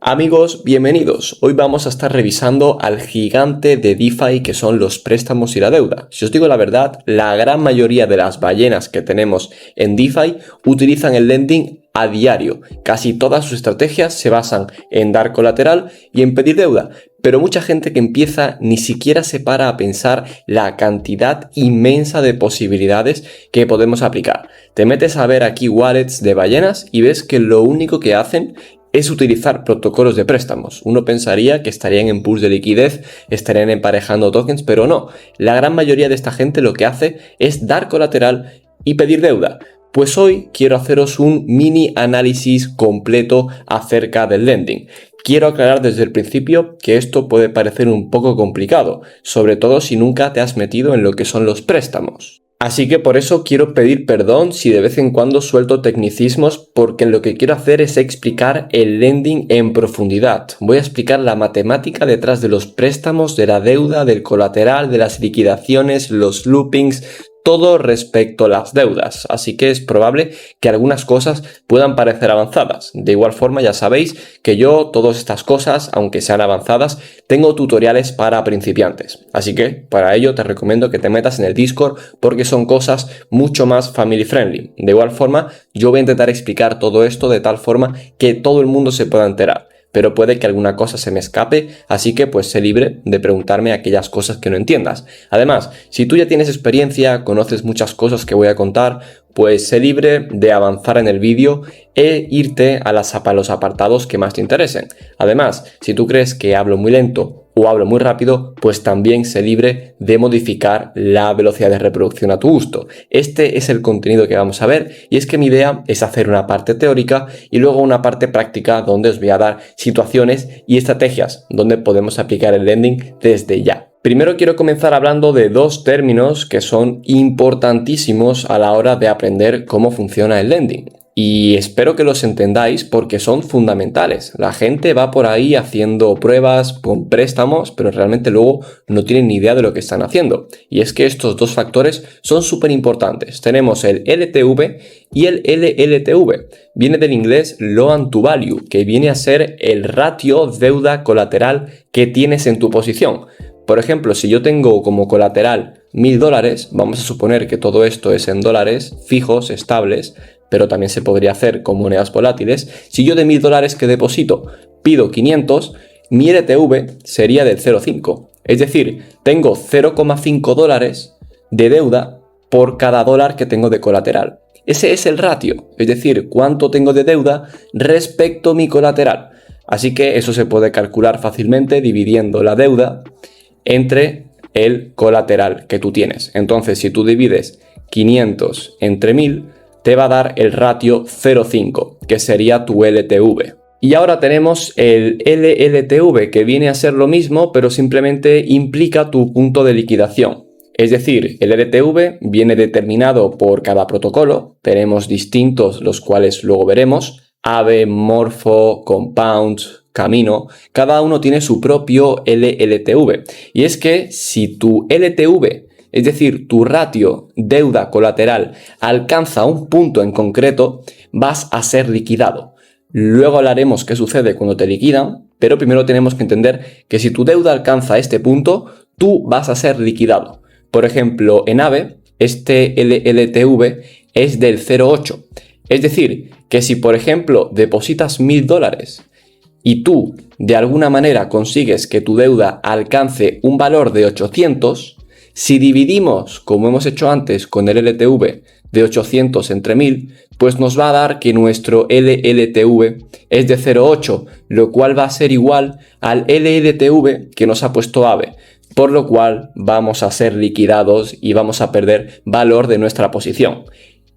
Amigos, bienvenidos. Hoy vamos a estar revisando al gigante de DeFi que son los préstamos y la deuda. Si os digo la verdad, la gran mayoría de las ballenas que tenemos en DeFi utilizan el lending a diario. Casi todas sus estrategias se basan en dar colateral y en pedir deuda. Pero mucha gente que empieza ni siquiera se para a pensar la cantidad inmensa de posibilidades que podemos aplicar. Te metes a ver aquí wallets de ballenas y ves que lo único que hacen es utilizar protocolos de préstamos. Uno pensaría que estarían en pools de liquidez, estarían emparejando tokens, pero no. La gran mayoría de esta gente lo que hace es dar colateral y pedir deuda. Pues hoy quiero haceros un mini análisis completo acerca del lending. Quiero aclarar desde el principio que esto puede parecer un poco complicado, sobre todo si nunca te has metido en lo que son los préstamos. Así que por eso quiero pedir perdón si de vez en cuando suelto tecnicismos, porque lo que quiero hacer es explicar el lending en profundidad. Voy a explicar la matemática detrás de los préstamos, de la deuda, del colateral, de las liquidaciones, los loopings, todo respecto a las deudas, así que es probable que algunas cosas puedan parecer avanzadas. De igual forma, ya sabéis que yo todas estas cosas, aunque sean avanzadas, tengo tutoriales para principiantes, así que para ello te recomiendo que te metas en el Discord porque son cosas mucho más family friendly. De igual forma, yo voy a intentar explicar todo esto de tal forma que todo el mundo se pueda enterar, pero puede que alguna cosa se me escape, así que pues sé libre de preguntarme aquellas cosas que no entiendas. Además, si tú ya tienes experiencia, conoces muchas cosas que voy a contar, pues sé libre de avanzar en el vídeo e irte a los apartados que más te interesen. Además, si tú crees que hablo muy lento o hablo muy rápido, pues también sé libre de modificar la velocidad de reproducción a tu gusto. Este es el contenido que vamos a ver, y es que mi idea es hacer una parte teórica y luego una parte práctica donde os voy a dar situaciones y estrategias donde podemos aplicar el lending desde ya. Primero quiero comenzar hablando de dos términos que son importantísimos a la hora de aprender cómo funciona el lending. Y espero que los entendáis porque son fundamentales. La gente va por ahí haciendo pruebas con préstamos, pero realmente luego no tienen ni idea de lo que están haciendo. Y es que estos dos factores son súper importantes. Tenemos el LTV y el LLTV. Viene del inglés Loan to Value, que viene a ser el ratio deuda colateral que tienes en tu posición. Por ejemplo, si yo tengo como colateral $1000, vamos a suponer que todo esto es en dólares fijos, estables, pero también se podría hacer con monedas volátiles. Si yo de $1000 que deposito pido 500, mi LTV sería del 0,5. Es decir, tengo $0,5 de deuda por cada dólar que tengo de colateral. Ese es el ratio, es decir, cuánto tengo de deuda respecto a mi colateral. Así que eso se puede calcular fácilmente dividiendo la deuda entre el colateral que tú tienes. Entonces, si tú divides 500 entre 1000, te va a dar el ratio 0,5, que sería tu LTV. Y ahora tenemos el LLTV, que viene a ser lo mismo, pero simplemente implica tu punto de liquidación. Es decir, el LTV viene determinado por cada protocolo. Tenemos distintos, los cuales luego veremos. Aave, Morpho, Compound, Camino, cada uno tiene su propio LLTV. Y es que si tu LTV, es decir, tu ratio deuda colateral, alcanza un punto en concreto, vas a ser liquidado. Luego hablaremos qué sucede cuando te liquidan, pero primero tenemos que entender que si tu deuda alcanza este punto, tú vas a ser liquidado. Por ejemplo, en Aave, este LLTV es del 0,8. Es decir, que si por ejemplo depositas $1000 y tú de alguna manera consigues que tu deuda alcance un valor de 800, si dividimos, como hemos hecho antes con el LTV, de 800 entre 1000, pues nos va a dar que nuestro LLTV es de 0,8, lo cual va a ser igual al LLTV que nos ha puesto Aave, por lo cual vamos a ser liquidados y vamos a perder valor de nuestra posición.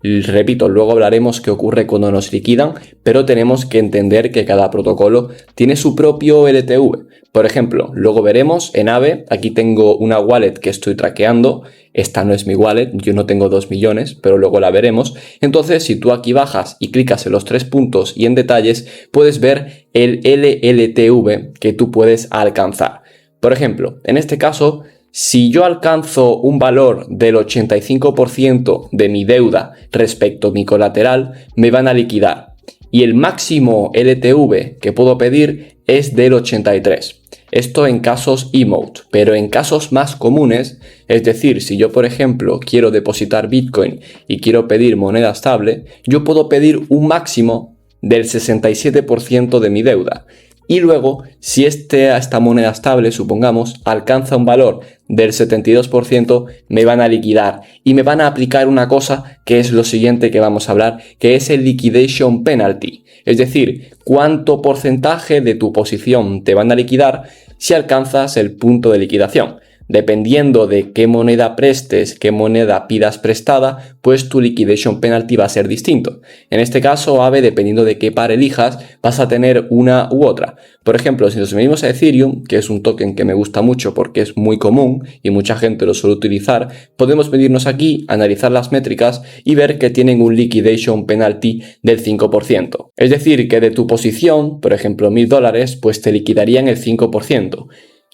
Repito, luego hablaremos qué ocurre cuando nos liquidan, pero tenemos que entender que cada protocolo tiene su propio LTV. Por ejemplo, luego veremos en Aave, aquí tengo una wallet que estoy traqueando, esta no es mi wallet, yo no tengo 2 millones, pero luego la veremos. Entonces, si tú aquí bajas y clicas en los 3 puntos y en detalles, puedes ver el LLTV que tú puedes alcanzar. Por ejemplo, en este caso, si yo alcanzo un valor del 85% de mi deuda respecto a mi colateral, me van a liquidar. Y el máximo LTV que puedo pedir es del 83. Esto en casos emote, pero en casos más comunes, es decir, si yo por ejemplo quiero depositar Bitcoin y quiero pedir moneda estable, yo puedo pedir un máximo del 67% de mi deuda. Y luego, si esta moneda estable, supongamos, alcanza un valor del 72%, me van a liquidar y me van a aplicar una cosa que es lo siguiente que vamos a hablar, que es el liquidation penalty. Es decir, cuánto porcentaje de tu posición te van a liquidar si alcanzas el punto de liquidación. Dependiendo de qué moneda prestes, qué moneda pidas prestada, pues tu liquidation penalty va a ser distinto. En este caso, Aave, dependiendo de qué par elijas, vas a tener una u otra. Por ejemplo, si nos venimos a Ethereum, que es un token que me gusta mucho porque es muy común y mucha gente lo suele utilizar, podemos venirnos aquí, analizar las métricas y ver que tienen un liquidation penalty del 5%. Es decir, que de tu posición, por ejemplo $1000, pues te liquidarían el 5%.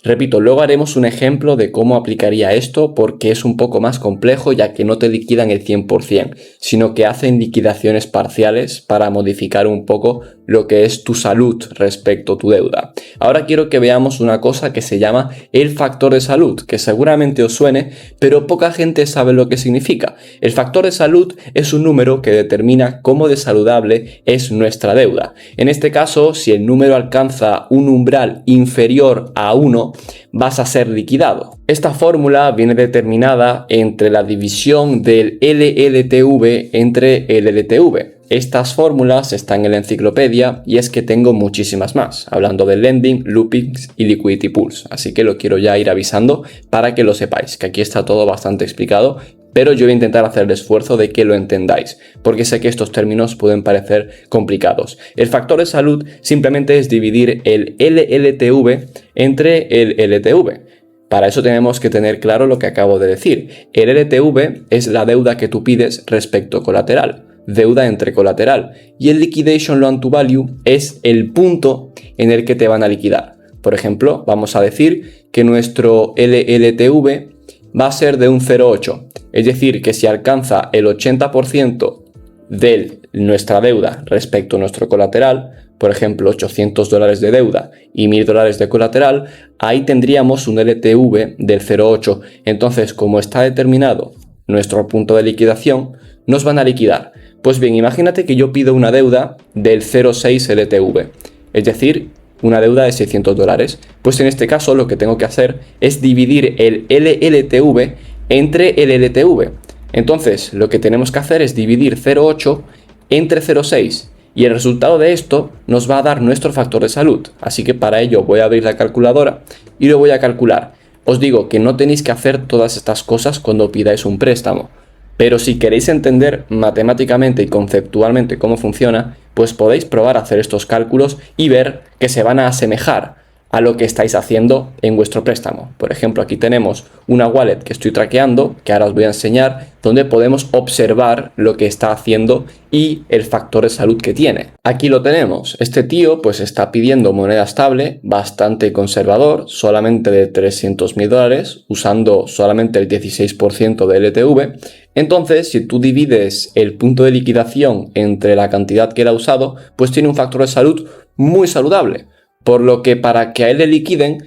Repito, luego haremos un ejemplo de cómo aplicaría esto porque es un poco más complejo ya que no te liquidan el 100%, sino que hacen liquidaciones parciales para modificar un poco lo que es tu salud respecto a tu deuda. Ahora quiero que veamos una cosa que se llama el factor de salud, que seguramente os suene, pero poca gente sabe lo que significa. El factor de salud es un número que determina cómo de saludable es nuestra deuda. En este caso, si el número alcanza un umbral inferior a 1, vas a ser liquidado. Esta fórmula viene determinada entre la división del LLTV entre el LTV. Estas fórmulas están en la enciclopedia y es que tengo muchísimas más, hablando de lending, loopings y liquidity pools. Así que lo quiero ya ir avisando para que lo sepáis, que aquí está todo bastante explicado, pero yo voy a intentar hacer el esfuerzo de que lo entendáis, porque sé que estos términos pueden parecer complicados. El factor de salud simplemente es dividir el LLTV entre el LTV. Para eso tenemos que tener claro lo que acabo de decir. El LTV es la deuda que tú pides respecto a colateral, deuda entre colateral, y el liquidation loan to value es el punto en el que te van a liquidar. Por ejemplo, vamos a decir que nuestro LLTV va a ser de un 0,8, es decir, que si alcanza el 80% de nuestra deuda respecto a nuestro colateral, por ejemplo $800 de deuda y $1000 de colateral, ahí tendríamos un LTV del 0,8. Entonces, como está determinado nuestro punto de liquidación, nos van a liquidar. Pues bien, imagínate que yo pido una deuda del 0,6 LTV, es decir, una deuda de $600. Pues en este caso lo que tengo que hacer es dividir el LLTV entre el LTV. Entonces lo que tenemos que hacer es dividir 0,8 entre 0,6 y el resultado de esto nos va a dar nuestro factor de salud. Así que para ello voy a abrir la calculadora y lo voy a calcular. Os digo que no tenéis que hacer todas estas cosas cuando pidáis un préstamo, pero si queréis entender matemáticamente y conceptualmente cómo funciona, pues podéis probar a hacer estos cálculos y ver que se van a asemejar a lo que estáis haciendo en vuestro préstamo. Por ejemplo, aquí tenemos una wallet que estoy traqueando, que ahora os voy a enseñar, donde podemos observar lo que está haciendo y el factor de salud que tiene. Aquí lo tenemos. Este tío pues está pidiendo moneda estable, bastante conservador, solamente de $300.000, usando solamente el 16% de LTV. Entonces, si tú divides el punto de liquidación entre la cantidad que él ha usado, pues tiene un factor de salud muy saludable. Por lo que para que a él le liquiden,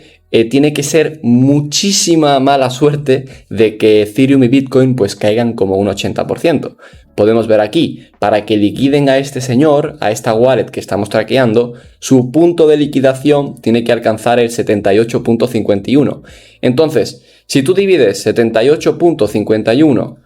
tiene que ser muchísima mala suerte de que Ethereum y Bitcoin pues caigan como un 80%. Podemos ver aquí, para que liquiden a este señor, a esta wallet que estamos traqueando, su punto de liquidación tiene que alcanzar el 78.51. Entonces, si tú divides 78.51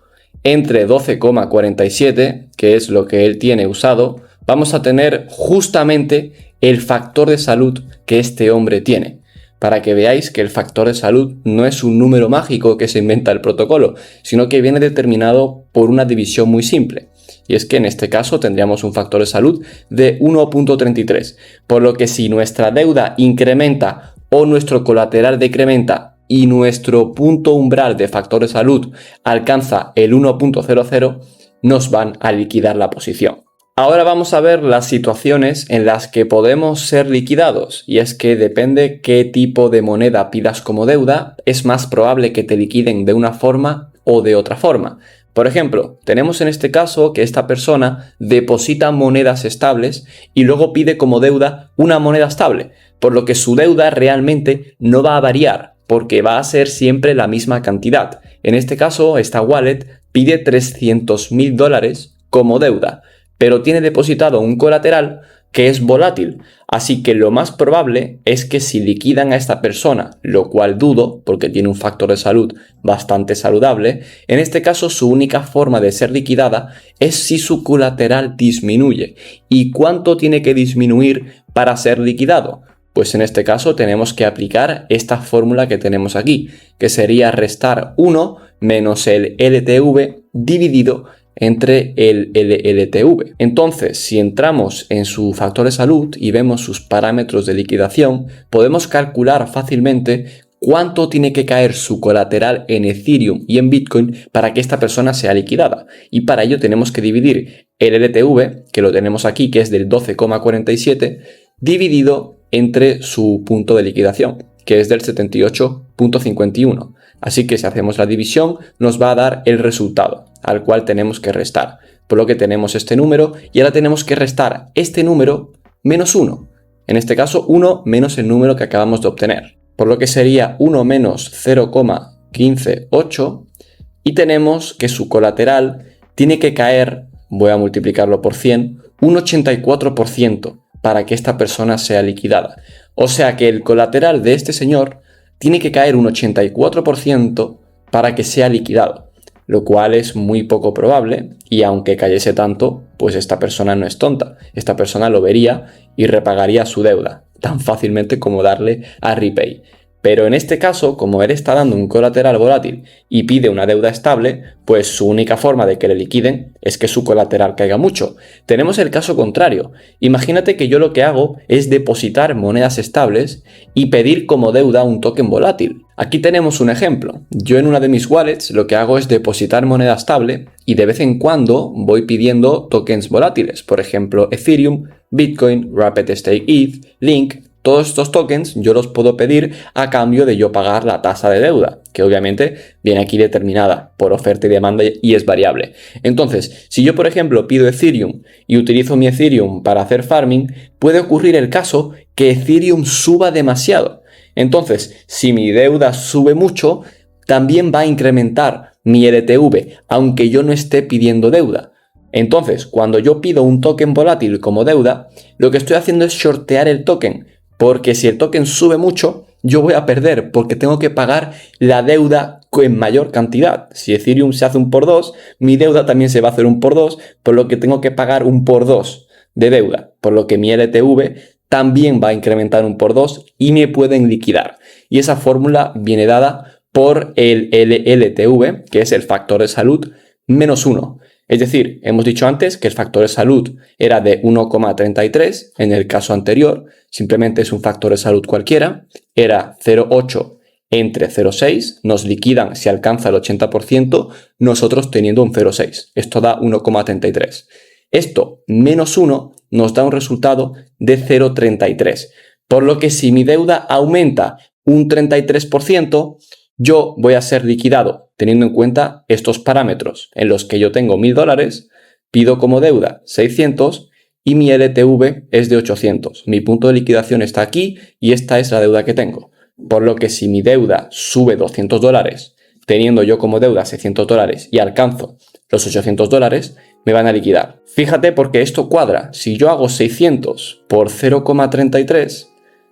entre 12,47, que es lo que él tiene usado, vamos a tener justamente el factor de salud que este hombre tiene. Para que veáis que el factor de salud no es un número mágico que se inventa el protocolo, sino que viene determinado por una división muy simple. Y es que en este caso tendríamos un factor de salud de 1.33, por lo que si nuestra deuda incrementa o nuestro colateral decrementa y nuestro punto umbral de factor de salud alcanza el 1.00, nos van a liquidar la posición. Ahora vamos a ver las situaciones en las que podemos ser liquidados, y es que depende qué tipo de moneda pidas como deuda, es más probable que te liquiden de una forma o de otra forma. Por ejemplo, tenemos en este caso que esta persona deposita monedas estables y luego pide como deuda una moneda estable, por lo que su deuda realmente no va a variar, porque va a ser siempre la misma cantidad. En este caso, esta wallet pide $300.000 como deuda, pero tiene depositado un colateral que es volátil, así que lo más probable es que si liquidan a esta persona, lo cual dudo porque tiene un factor de salud bastante saludable, en este caso su única forma de ser liquidada es si su colateral disminuye. ¿Y cuánto tiene que disminuir para ser liquidado? Pues en este caso tenemos que aplicar esta fórmula que tenemos aquí, que sería restar 1 menos el LTV dividido entre el LLTV. Entonces, si entramos en su factor de salud y vemos sus parámetros de liquidación, podemos calcular fácilmente cuánto tiene que caer su colateral en Ethereum y en Bitcoin para que esta persona sea liquidada. Y para ello tenemos que dividir el LTV, que lo tenemos aquí, que es del 12,47, dividido entre su punto de liquidación, que es del 78,51. Así que si hacemos la división, nos va a dar el resultado, al cual tenemos que restar. Por lo que tenemos este número y ahora tenemos que restar este número menos 1. En este caso, 1 menos el número que acabamos de obtener. Por lo que sería 1 menos 0,158 y tenemos que su colateral tiene que caer, voy a multiplicarlo por 100, un 84% para que esta persona sea liquidada. O sea que el colateral de este señor tiene que caer un 84% para que sea liquidado, lo cual es muy poco probable y aunque cayese tanto, pues esta persona no es tonta. Esta persona lo vería y repagaría su deuda, tan fácilmente como darle a Repay. Pero en este caso, como él está dando un colateral volátil y pide una deuda estable, pues su única forma de que le liquiden es que su colateral caiga mucho. Tenemos el caso contrario. Imagínate que yo lo que hago es depositar monedas estables y pedir como deuda un token volátil. Aquí tenemos un ejemplo. Yo en una de mis wallets lo que hago es depositar moneda estable y de vez en cuando voy pidiendo tokens volátiles. Por ejemplo, Ethereum, Bitcoin, Rapid Stake ETH, Link. Todos estos tokens yo los puedo pedir a cambio de yo pagar la tasa de deuda, que obviamente viene aquí determinada por oferta y demanda y es variable. Entonces, si yo por ejemplo pido Ethereum y utilizo mi Ethereum para hacer farming, puede ocurrir el caso que Ethereum suba demasiado. Entonces, si mi deuda sube mucho, también va a incrementar mi LTV, aunque yo no esté pidiendo deuda. Entonces, cuando yo pido un token volátil como deuda, lo que estoy haciendo es shortear el token. Porque si el token sube mucho, yo voy a perder porque tengo que pagar la deuda en mayor cantidad. Si Ethereum se hace un por 2, mi deuda también se va a hacer un por 2, por lo que tengo que pagar un por 2 de deuda. Por lo que mi LTV también va a incrementar un por 2 y me pueden liquidar. Y esa fórmula viene dada por el LLTV, que es el factor de salud, menos 1. Es decir, hemos dicho antes que el factor de salud era de 1,33 en el caso anterior, simplemente es un factor de salud cualquiera, era 0,8 entre 0,6, nos liquidan si alcanza el 80%, nosotros teniendo un 0,6, esto da 1,33. Esto menos 1 nos da un resultado de 0,33, por lo que si mi deuda aumenta un 33%, yo voy a ser liquidado teniendo en cuenta estos parámetros en los que yo tengo $1.000, pido como deuda 600 y mi LTV es de 800. Mi punto de liquidación está aquí y esta es la deuda que tengo. Por lo que si mi deuda sube $200, teniendo yo como deuda $600 y alcanzo los $800, me van a liquidar. Fíjate porque esto cuadra. Si yo hago 600 por 0,33,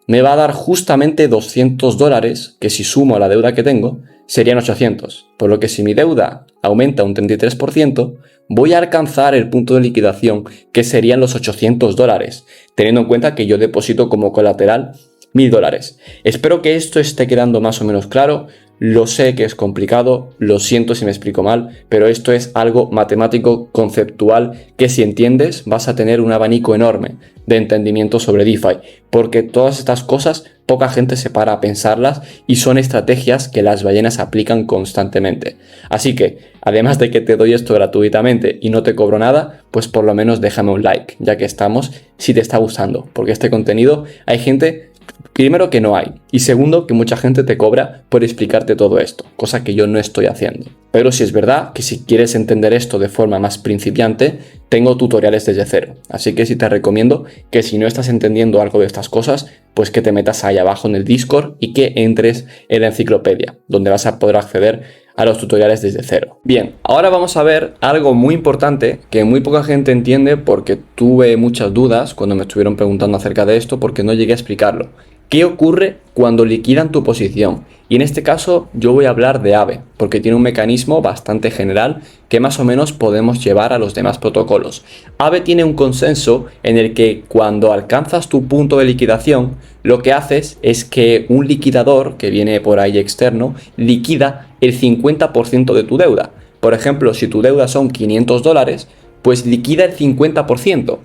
me va a dar justamente $200, que si sumo a la deuda que tengo, serían 800. Por lo que si mi deuda aumenta un 33%, voy a alcanzar el punto de liquidación, que serían los $800, teniendo en cuenta que yo deposito como colateral $1.000. Espero que esto esté quedando más o menos claro. Lo sé que es complicado, lo siento si me explico mal, pero esto es algo matemático, conceptual, que si entiendes vas a tener un abanico enorme de entendimiento sobre DeFi, porque todas estas cosas poca gente se para a pensarlas y son estrategias que las ballenas aplican constantemente. Así que, además de que te doy esto gratuitamente y no te cobro nada, pues por lo menos déjame un like, ya que estamos, si te está gustando, porque este contenido hay gente Primero, que no hay. Y segundo, que mucha gente te cobra por explicarte todo esto, cosa que yo no estoy haciendo. Pero sí es verdad que si quieres entender esto de forma más principiante, tengo tutoriales desde cero. Así que sí te recomiendo que si no estás entendiendo algo de estas cosas, pues que te metas ahí abajo en el Discord y que entres en la enciclopedia, donde vas a poder acceder a los tutoriales desde cero. Bien, ahora vamos a ver algo muy importante que muy poca gente entiende, porque tuve muchas dudas cuando me estuvieron preguntando acerca de esto porque no llegué a explicarlo. ¿Qué ocurre cuando liquidan tu posición? Y en este caso yo voy a hablar de Aave, porque tiene un mecanismo bastante general que más o menos podemos llevar a los demás protocolos. Aave tiene un consenso en el que cuando alcanzas tu punto de liquidación, lo que haces es que un liquidador que viene por ahí externo liquida el 50% de tu deuda. Por ejemplo, si tu deuda son $500, pues liquida el 50%.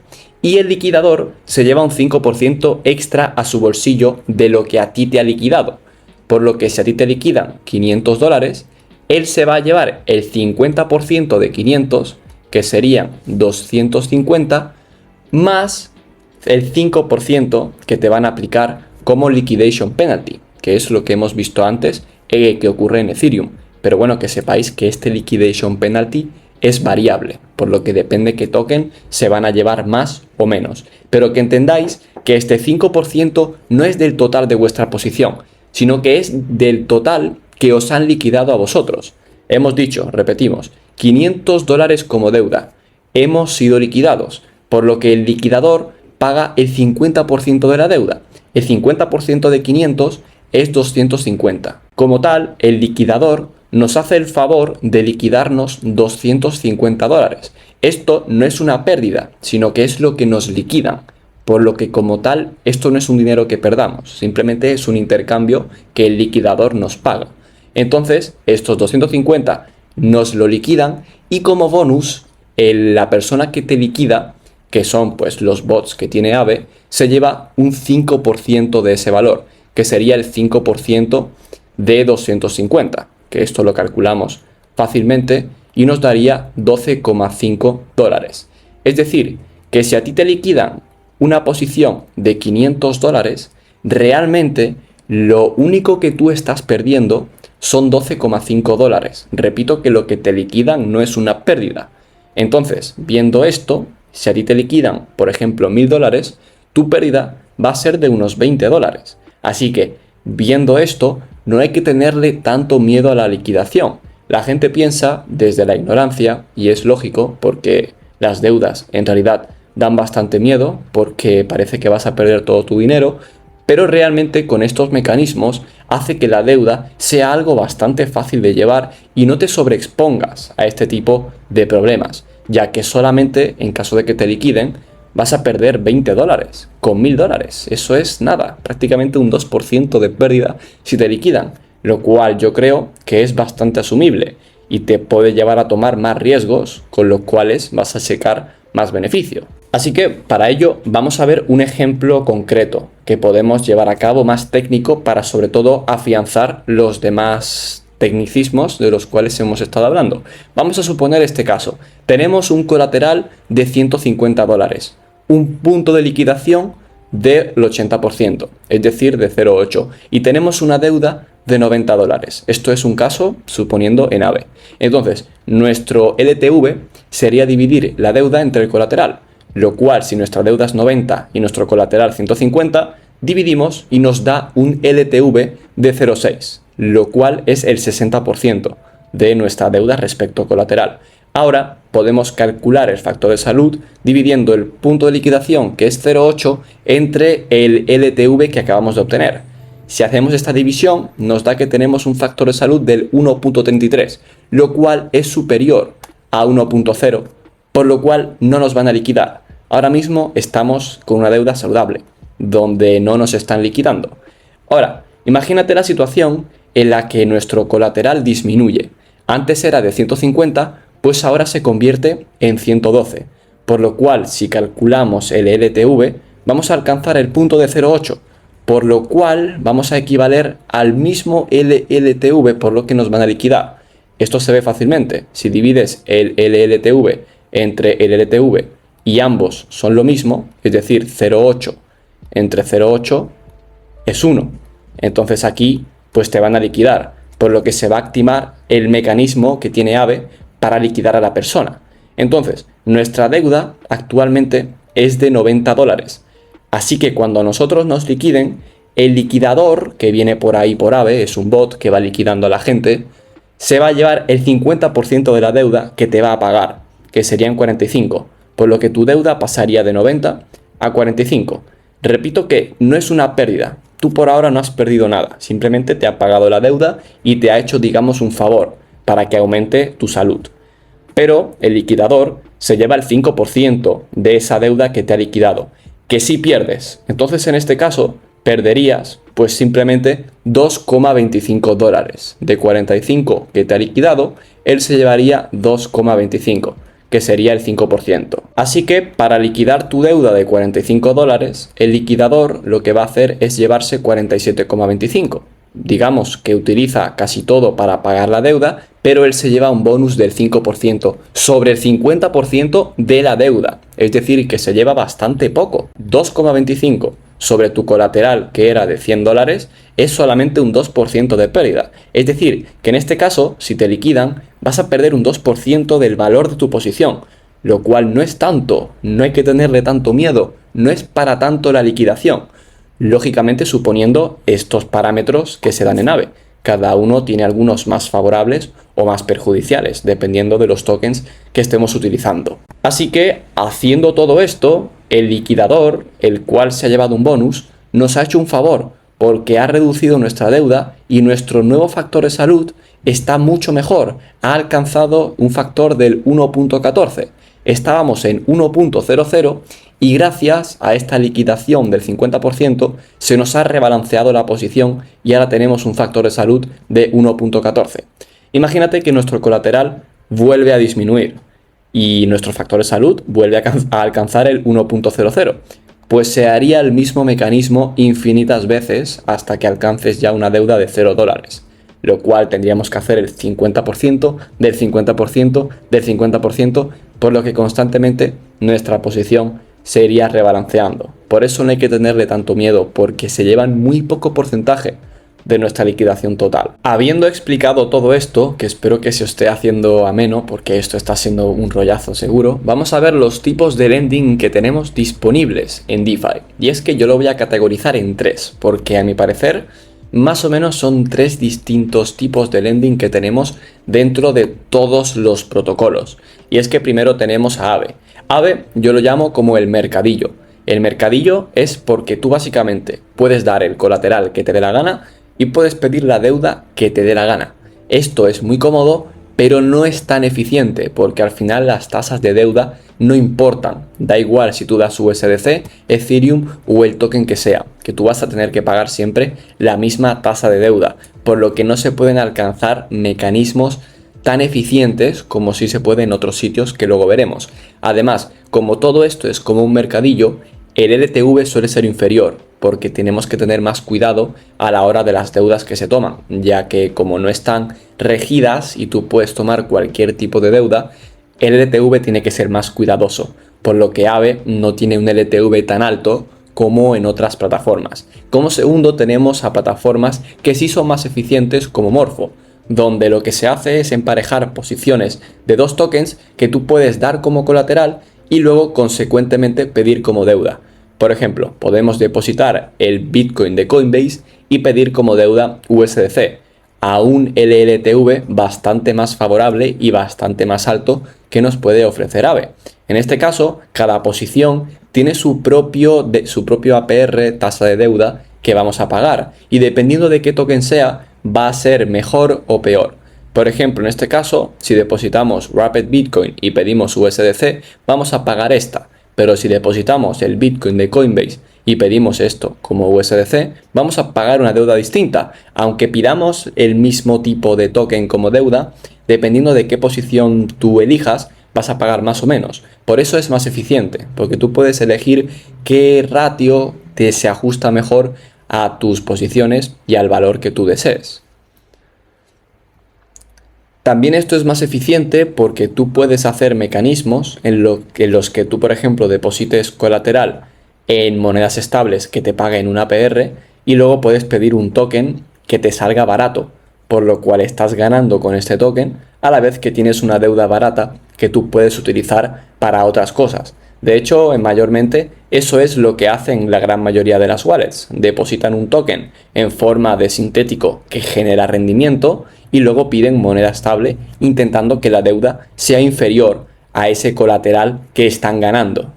Y el liquidador se lleva un 5% extra a su bolsillo de lo que a ti te ha liquidado. Por lo que si a ti te liquidan $500, él se va a llevar el 50% de 500, que serían 250, más el 5% que te van a aplicar como liquidation penalty, que es lo que hemos visto antes que ocurre en Ethereum. Pero bueno, que sepáis que este liquidation penalty es variable, por lo que depende qué token se van a llevar más o menos. Pero que entendáis que este 5% no es del total de vuestra posición, sino que es del total que os han liquidado a vosotros. Hemos dicho, repetimos, $500 como deuda. Hemos sido liquidados, por lo que el liquidador paga el 50% de la deuda. El 50% de 500 es 250. Como tal, el liquidador nos hace el favor de liquidarnos $250. Esto no es una pérdida, sino que es lo que nos liquidan. Por lo que como tal, esto no es un dinero que perdamos, simplemente es un intercambio que el liquidador nos paga. Entonces, estos 250 nos lo liquidan y como bonus, la persona que te liquida, que son pues los bots que tiene Aave, se lleva un 5% de ese valor, que sería el 5% de 250. Que esto lo calculamos fácilmente y nos daría $12,5. Es decir, que si a ti te liquidan una posición de $500, realmente lo único que tú estás perdiendo son $12,5. Repito que lo que te liquidan no es una pérdida. Entonces, viendo esto, si a ti te liquidan, por ejemplo, $1.000, tu pérdida va a ser de unos $20. Así que, viendo esto, no hay que tenerle tanto miedo a la liquidación. La gente piensa desde la ignorancia, y es lógico porque las deudas en realidad dan bastante miedo porque parece que vas a perder todo tu dinero, pero realmente con estos mecanismos hace que la deuda sea algo bastante fácil de llevar y no te sobreexpongas a este tipo de problemas, ya que solamente en caso de que te liquiden vas a perder $20 con $1.000. Eso es nada, prácticamente un 2% de pérdida si te liquidan, lo cual yo creo que es bastante asumible y te puede llevar a tomar más riesgos, con los cuales vas a sacar más beneficio. Así que para ello vamos a ver un ejemplo concreto que podemos llevar a cabo más técnico para sobre todo afianzar los demás tecnicismos de los cuales hemos estado hablando. Vamos a suponer este caso. Tenemos un colateral de $150, un punto de liquidación del 80%, es decir, de 0,8, y tenemos una deuda de $90. Esto es un caso suponiendo en Aave. Entonces, nuestro LTV sería dividir la deuda entre el colateral, lo cual si nuestra deuda es 90 y nuestro colateral 150, dividimos y nos da un LTV de 0,6, lo cual es el 60% de nuestra deuda respecto al colateral. Ahora podemos calcular el factor de salud dividiendo el punto de liquidación, que es 0,8, entre el LTV que acabamos de obtener. Si hacemos esta división, nos da que tenemos un factor de salud del 1,33, lo cual es superior a 1,0, por lo cual no nos van a liquidar. Ahora mismo estamos con una deuda saludable, donde no nos están liquidando. Ahora, imagínate la situación en la que nuestro colateral disminuye. Antes era de 150, pues ahora se convierte en 112, por lo cual si calculamos el LTV, vamos a alcanzar el punto de 0,8, por lo cual vamos a equivaler al mismo LLTV, por lo que nos van a liquidar. Esto se ve fácilmente. Si divides el LLTV entre el LTV y ambos son lo mismo, es decir, 0,8 entre 0,8 es 1. Entonces aquí pues te van a liquidar, por lo que se va a activar el mecanismo que tiene AVE para liquidar a la persona. Entonces, nuestra deuda actualmente es de $90. Así que cuando a nosotros nos liquiden, el liquidador que viene por ahí por AVE, es un bot que va liquidando a la gente, se va a llevar el 50% de la deuda que te va a pagar, que serían 45, por lo que tu deuda pasaría de 90 a 45. Repito que no es una pérdida, tú por ahora no has perdido nada, simplemente te ha pagado la deuda y te ha hecho, digamos, un favor para que aumente tu salud. Pero el liquidador se lleva el 5% de esa deuda que te ha liquidado, que si pierdes. Entonces en este caso perderías pues simplemente $2,25. De 45 que te ha liquidado, él se llevaría 2,25, que sería el 5%. Así que para liquidar tu deuda de $45, el liquidador lo que va a hacer es llevarse 47,25. Digamos que utiliza casi todo para pagar la deuda, pero él se lleva un bonus del 5% sobre el 50% de la deuda. Es decir, que se lleva bastante poco. 2,25 sobre tu colateral, que era de $100, es solamente un 2% de pérdida. Es decir, que en este caso, si te liquidan, vas a perder un 2% del valor de tu posición, lo cual no es tanto, no hay que tenerle tanto miedo, no es para tanto la liquidación. Lógicamente suponiendo estos parámetros que se dan en AVE. Cada uno tiene algunos más favorables o más perjudiciales, dependiendo de los tokens que estemos utilizando. Así que, haciendo todo esto, el liquidador, el cual se ha llevado un bonus, nos ha hecho un favor, porque ha reducido nuestra deuda y nuestro nuevo factor de salud está mucho mejor. Ha alcanzado un factor del 1.14. Estábamos en 1.00 y gracias a esta liquidación del 50% se nos ha rebalanceado la posición y ahora tenemos un factor de salud de 1.14. Imagínate que nuestro colateral vuelve a disminuir y nuestro factor de salud vuelve a alcanzar el 1.00. Pues se haría el mismo mecanismo infinitas veces hasta que alcances ya una deuda de $0. Lo cual tendríamos que hacer el 50% del 50% del 50%, por lo que constantemente nuestra posición se iría rebalanceando. Por eso no hay que tenerle tanto miedo, porque se llevan muy poco porcentaje de nuestra liquidación total. Habiendo explicado todo esto, que espero que se os esté haciendo ameno, porque esto está siendo un rollazo seguro, vamos a ver los tipos de lending que tenemos disponibles en DeFi. Y es que yo lo voy a categorizar en 3, porque a mi parecer más o menos son 3 distintos tipos de lending que tenemos dentro de todos los protocolos. Y es que primero tenemos a AVE. AVE yo lo llamo como el mercadillo. El mercadillo es porque tú básicamente puedes dar el colateral que te dé la gana y puedes pedir la deuda que te dé la gana. Esto es muy cómodo, pero no es tan eficiente porque al final las tasas de deuda no importan. Da igual si tú das USDC, Ethereum o el token que sea, que tú vas a tener que pagar siempre la misma tasa de deuda, por lo que no se pueden alcanzar mecanismos tan eficientes como si se puede en otros sitios que luego veremos. Además, como todo esto es como un mercadillo, el LTV suele ser inferior, porque tenemos que tener más cuidado a la hora de las deudas que se toman, ya que como no están regidas y tú puedes tomar cualquier tipo de deuda, el LTV tiene que ser más cuidadoso, por lo que AVE no tiene un LTV tan alto como en otras plataformas. Como segundo tenemos a plataformas que sí son más eficientes como Morpho, donde lo que se hace es emparejar posiciones de 2 tokens que tú puedes dar como colateral y luego consecuentemente pedir como deuda. Por ejemplo, podemos depositar el Bitcoin de Coinbase y pedir como deuda USDC a un LLTV bastante más favorable y bastante más alto que nos puede ofrecer AVE. En este caso, cada posición tiene su propio APR, tasa de deuda, que vamos a pagar, y dependiendo de qué token sea, va a ser mejor o peor. Por ejemplo, en este caso, si depositamos Rapid Bitcoin y pedimos USDC, vamos a pagar esta. Pero si depositamos el Bitcoin de Coinbase y pedimos esto como USDC, vamos a pagar una deuda distinta. Aunque pidamos el mismo tipo de token como deuda, dependiendo de qué posición tú elijas, vas a pagar más o menos. Por eso es más eficiente, porque tú puedes elegir qué ratio te se ajusta mejor a tus posiciones y al valor que tú desees. También esto es más eficiente porque tú puedes hacer mecanismos en los que tú, por ejemplo, deposites colateral en monedas estables que te paguen un APR y luego puedes pedir un token que te salga barato, por lo cual estás ganando con este token a la vez que tienes una deuda barata que tú puedes utilizar para otras cosas. De hecho, mayormente eso es lo que hacen la gran mayoría de las wallets. Depositan un token en forma de sintético que genera rendimiento y luego piden moneda estable intentando que la deuda sea inferior a ese colateral que están ganando.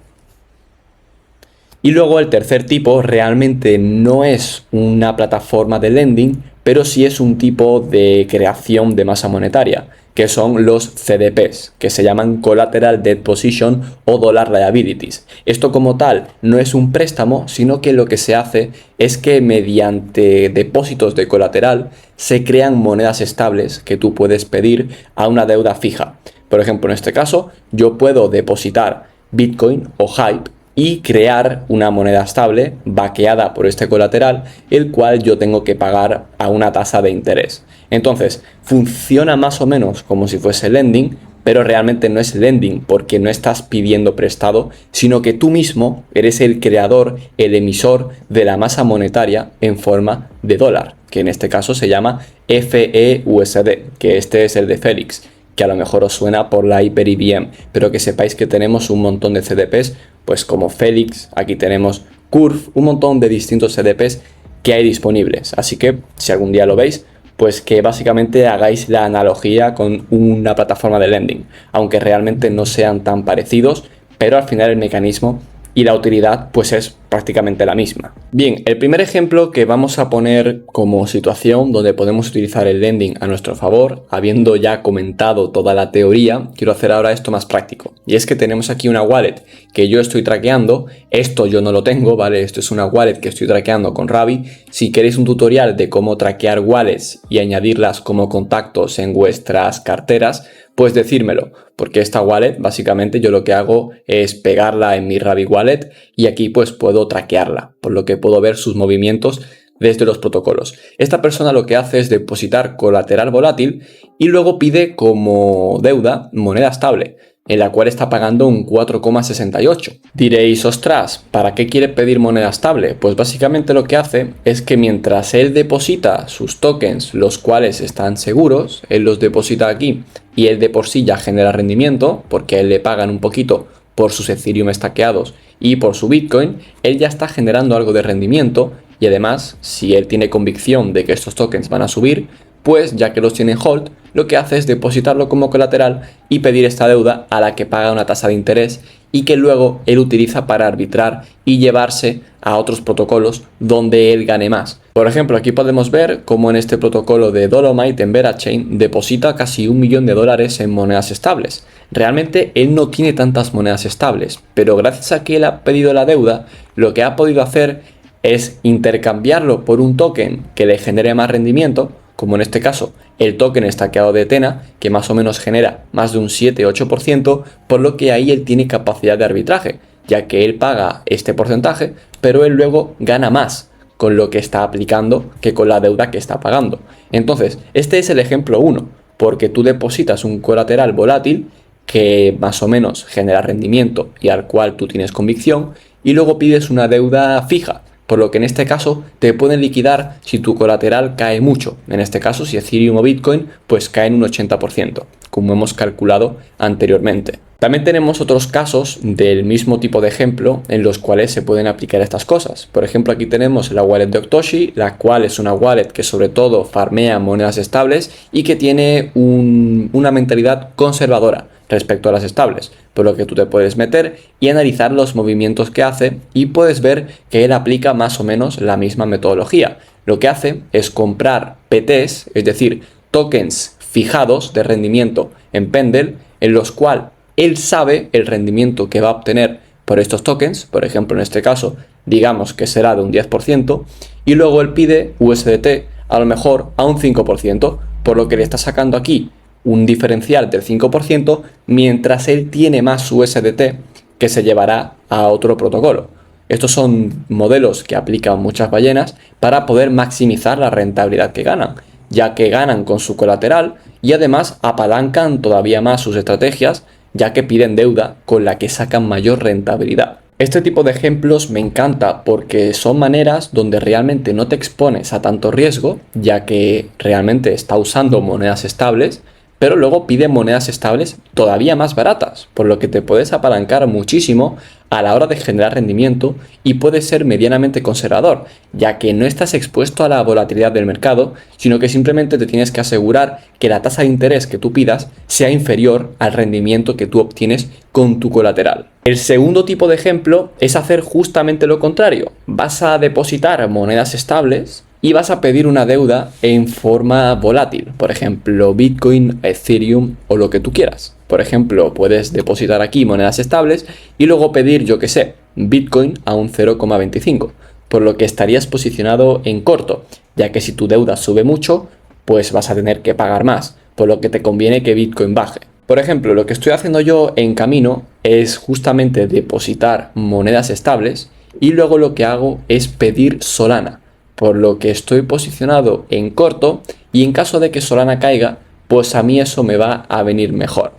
Y luego el tercer tipo realmente no es una plataforma de lending, pero sí es un tipo de creación de masa monetaria, que son los CDPs, que se llaman Collateral Debt Position o Dollar Liabilities. Esto como tal no es un préstamo, sino que lo que se hace es que mediante depósitos de colateral se crean monedas estables que tú puedes pedir a una deuda fija. Por ejemplo, en este caso, yo puedo depositar Bitcoin o Hype y crear una moneda estable baqueada por este colateral, el cual yo tengo que pagar a una tasa de interés. Entonces, funciona más o menos como si fuese lending, pero realmente no es lending porque no estás pidiendo prestado, sino que tú mismo eres el creador, el emisor de la masa monetaria en forma de dólar, que en este caso se llama FEUSD, que este es el de Felix, que a lo mejor os suena por la Hyper IBM, pero que sepáis que tenemos un montón de CDPs, pues como Felix, aquí tenemos Curve, un montón de distintos CDPs que hay disponibles. Así que si algún día lo veis, pues que básicamente hagáis la analogía con una plataforma de lending, aunque realmente no sean tan parecidos, pero al final el mecanismo y la utilidad pues es prácticamente la misma. Bien, el primer ejemplo que vamos a poner como situación donde podemos utilizar el lending a nuestro favor, habiendo ya comentado toda la teoría, quiero hacer ahora esto más práctico. Y es que tenemos aquí una wallet que yo estoy traqueando, esto yo no lo tengo, ¿vale? Esto es una wallet que estoy traqueando con Ravi. Si queréis un tutorial de cómo traquear wallets y añadirlas como contactos en vuestras carteras, pues decírmelo, porque esta wallet básicamente yo lo que hago es pegarla en mi Ravi Wallet y aquí pues puedo traquearla, por lo que puedo ver sus movimientos desde los protocolos. Esta persona lo que hace es depositar colateral volátil y luego pide como deuda moneda estable, en la cual está pagando un 4,68. Diréis, ostras, ¿para qué quiere pedir moneda estable? Pues básicamente lo que hace es que mientras él deposita sus tokens, los cuales están seguros, él los deposita aquí y él de por sí ya genera rendimiento, porque a él le pagan un poquito por sus Ethereum estaqueados y por su Bitcoin, él ya está generando algo de rendimiento y además, si él tiene convicción de que estos tokens van a subir, pues ya que los tiene en hold, lo que hace es depositarlo como colateral y pedir esta deuda a la que paga una tasa de interés y que luego él utiliza para arbitrar y llevarse a otros protocolos donde él gane más. Por ejemplo, aquí podemos ver cómo en este protocolo de Dolomite en Verachain deposita casi $1 millón en monedas estables. Realmente él no tiene tantas monedas estables, pero gracias a que él ha pedido la deuda, lo que ha podido hacer es intercambiarlo por un token que le genere más rendimiento, como en este caso el token estaqueado de Tena, que más o menos genera más de un 7-8%, por lo que ahí él tiene capacidad de arbitraje, ya que él paga este porcentaje, pero él luego gana más con lo que está aplicando que con la deuda que está pagando. Entonces, este es el ejemplo 1, porque tú depositas un colateral volátil que más o menos genera rendimiento y al cual tú tienes convicción, y luego pides una deuda fija, por lo que en este caso te pueden liquidar si tu colateral cae mucho. En este caso, si Ethereum o Bitcoin, pues caen un 80%, como hemos calculado anteriormente. También tenemos otros casos del mismo tipo de ejemplo en los cuales se pueden aplicar estas cosas. Por ejemplo, aquí tenemos la wallet de Octoshi, la cual es una wallet que sobre todo farmea monedas estables y que tiene una mentalidad conservadora respecto a las estables, por lo que tú te puedes meter y analizar los movimientos que hace y puedes ver que él aplica más o menos la misma metodología. Lo que hace es comprar PTs, es decir, tokens fijados de rendimiento en Pendle, en los cuales él sabe el rendimiento que va a obtener por estos tokens, por ejemplo en este caso digamos que será de un 10%, y luego él pide USDT a lo mejor a un 5%, por lo que le está sacando aquí un diferencial del 5%, mientras él tiene más USDT que se llevará a otro protocolo. Estos son modelos que aplican muchas ballenas para poder maximizar la rentabilidad que ganan, ya que ganan con su colateral y además apalancan todavía más sus estrategias, ya que piden deuda con la que sacan mayor rentabilidad. Este tipo de ejemplos me encanta porque son maneras donde realmente no te expones a tanto riesgo, ya que realmente está usando monedas estables, pero luego pide monedas estables todavía más baratas, por lo que te puedes apalancar muchísimo a la hora de generar rendimiento y puedes ser medianamente conservador, ya que no estás expuesto a la volatilidad del mercado, sino que simplemente te tienes que asegurar que la tasa de interés que tú pidas sea inferior al rendimiento que tú obtienes con tu colateral. El segundo tipo de ejemplo es hacer justamente lo contrario. Vas a depositar monedas estables y vas a pedir una deuda en forma volátil, por ejemplo, Bitcoin, Ethereum o lo que tú quieras. Por ejemplo, puedes depositar aquí monedas estables y luego pedir, yo que sé, Bitcoin a un 0,25, por lo que estarías posicionado en corto, ya que si tu deuda sube mucho, pues vas a tener que pagar más, por lo que te conviene que Bitcoin baje. Por ejemplo, lo que estoy haciendo yo en Camino es justamente depositar monedas estables y luego lo que hago es pedir Solana, por lo que estoy posicionado en corto y en caso de que Solana caiga, pues a mí eso me va a venir mejor.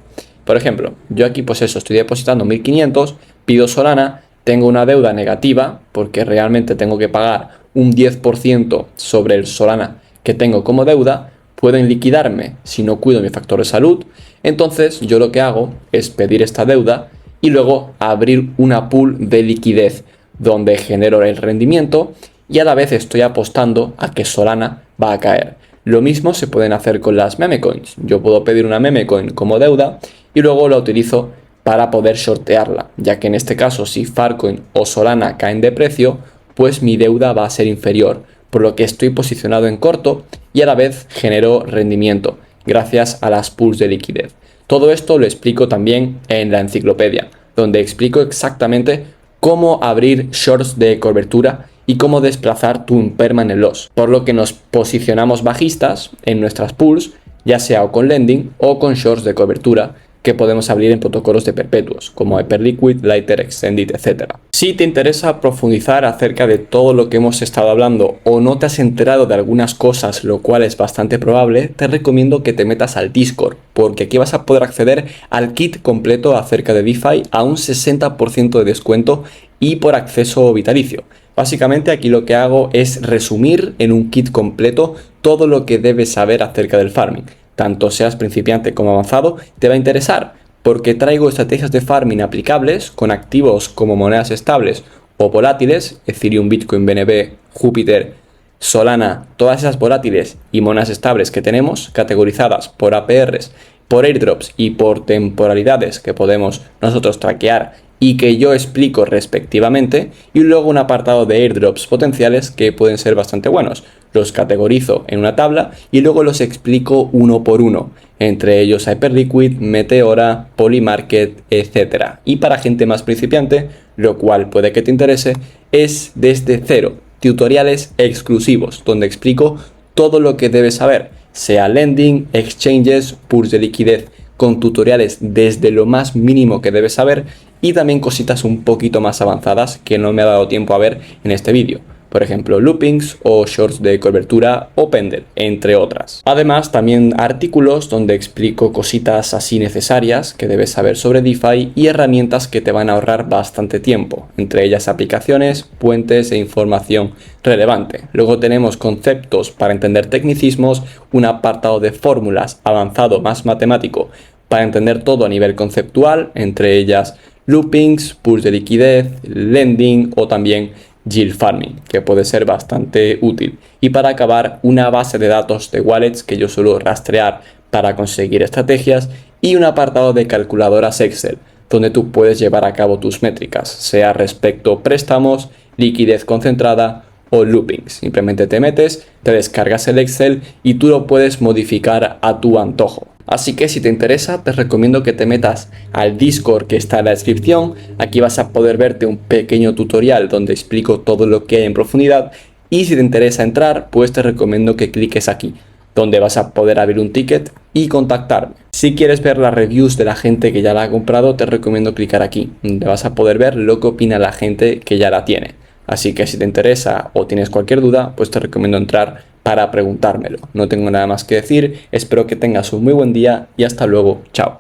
Por ejemplo, yo aquí pues eso, estoy depositando 1500, pido Solana, tengo una deuda negativa porque realmente tengo que pagar un 10% sobre el Solana que tengo como deuda, pueden liquidarme si no cuido mi factor de salud, entonces yo lo que hago es pedir esta deuda y luego abrir una pool de liquidez donde genero el rendimiento y a la vez estoy apostando a que Solana va a caer. Lo mismo se pueden hacer con las meme coins. Yo puedo pedir una meme coin como deuda y luego la utilizo para poder shortearla, ya que en este caso si Farcoin o Solana caen de precio, pues mi deuda va a ser inferior, por lo que estoy posicionado en corto y a la vez genero rendimiento gracias a las pools de liquidez. Todo esto lo explico también en la enciclopedia, donde explico exactamente cómo abrir shorts de cobertura y cómo desplazar tu impermanent loss, por lo que nos posicionamos bajistas en nuestras pools, ya sea o con lending o con shorts de cobertura que podemos abrir en protocolos de perpetuos como Hyperliquid, Lighter, Extended, etc. Si te interesa profundizar acerca de todo lo que hemos estado hablando o no te has enterado de algunas cosas, lo cual es bastante probable, te recomiendo que te metas al Discord, porque aquí vas a poder acceder al kit completo acerca de DeFi a un 60% de descuento y por acceso vitalicio. Básicamente aquí lo que hago es resumir en un kit completo todo lo que debes saber acerca del farming. Tanto seas principiante como avanzado, te va a interesar porque traigo estrategias de farming aplicables con activos como monedas estables o volátiles, Ethereum, Bitcoin, BNB, Júpiter, Solana, todas esas volátiles y monedas estables que tenemos categorizadas por APRs, por airdrops y por temporalidades que podemos nosotros traquear y que yo explico respectivamente, y luego un apartado de airdrops potenciales que pueden ser bastante buenos. Los categorizo en una tabla y luego los explico uno por uno, entre ellos Hyperliquid, Meteora, Polymarket, etc. Y para gente más principiante, lo cual puede que te interese, es desde cero, tutoriales exclusivos, donde explico todo lo que debes saber, sea lending, exchanges, pools de liquidez, con tutoriales desde lo más mínimo que debes saber y también cositas un poquito más avanzadas que no me ha dado tiempo a ver en este vídeo. Por ejemplo, loopings o shorts de cobertura o Pendle, entre otras. Además, también artículos donde explico cositas así necesarias que debes saber sobre DeFi y herramientas que te van a ahorrar bastante tiempo, entre ellas aplicaciones, puentes e información relevante. Luego tenemos conceptos para entender tecnicismos, un apartado de fórmulas avanzado más matemático para entender todo a nivel conceptual, entre ellas loopings, pools de liquidez, lending o también yield farming, que puede ser bastante útil. Y para acabar, una base de datos de wallets que yo suelo rastrear para conseguir estrategias y un apartado de calculadoras Excel, donde tú puedes llevar a cabo tus métricas, sea respecto préstamos, liquidez concentrada o loopings. Simplemente te metes, te descargas el Excel y tú lo puedes modificar a tu antojo. Así que si te interesa, te recomiendo que te metas al Discord que está en la descripción. Aquí vas a poder verte un pequeño tutorial donde explico todo lo que hay en profundidad. Y si te interesa entrar, pues te recomiendo que cliques aquí, donde vas a poder abrir un ticket y contactarme. Si quieres ver las reviews de la gente que ya la ha comprado, te recomiendo clicar aquí, donde vas a poder ver lo que opina la gente que ya la tiene. Así que si te interesa o tienes cualquier duda, pues te recomiendo entrar para preguntármelo. No tengo nada más que decir, espero que tengas un muy buen día y hasta luego, chao.